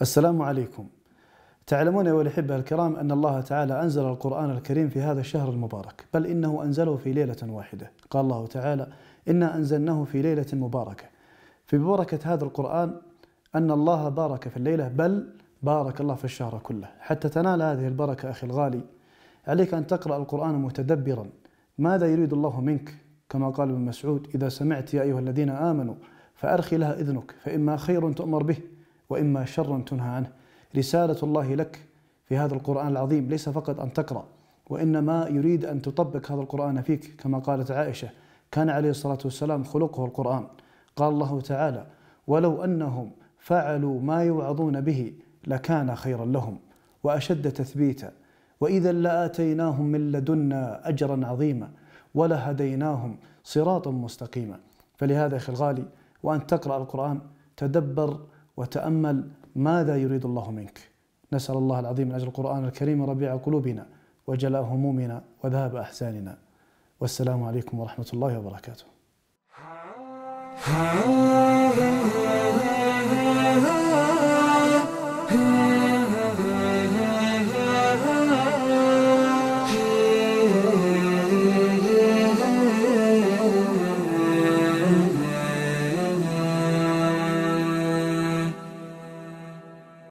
السلام عليكم. تعلمون يا الأحبة الكرام أن الله تعالى أنزل القرآن الكريم في هذا الشهر المبارك، بل إنه أنزله في ليلة واحدة. قال الله تعالى: إنا أنزلناه في ليلة مباركة. في بركة هذا القرآن أن الله بارك في الليلة، بل بارك الله في الشهر كله. حتى تنال هذه البركة أخي الغالي عليك أن تقرأ القرآن متدبرا ماذا يريد الله منك، كما قال ابن مسعود: إذا سمعت يا أيها الذين آمنوا فأرخي لها إذنك، فإما خير تؤمر به وإما شر تنهى عنه. رسالة الله لك في هذا القرآن العظيم ليس فقط أن تقرأ، وإنما يريد أن تطبق هذا القرآن فيك، كما قالت عائشة: كان عليه الصلاة والسلام خلقه القرآن. قال الله تعالى: ولو أنهم فعلوا ما يوعظون به لكان خيرا لهم وأشد تثبيتا، وإذا لآتيناهم من لدنا أجرا عظيما ولهديناهم صراطا مستقيما. فلهذا أخي الغالي، وأن تقرأ القرآن تدبر وتأمل ماذا يريد الله منك. نسأل الله العظيم من أجل القرآن الكريم ربيع قلوبنا وجلاء همومنا وذهاب أحزاننا. والسلام عليكم ورحمة الله وبركاته. Ha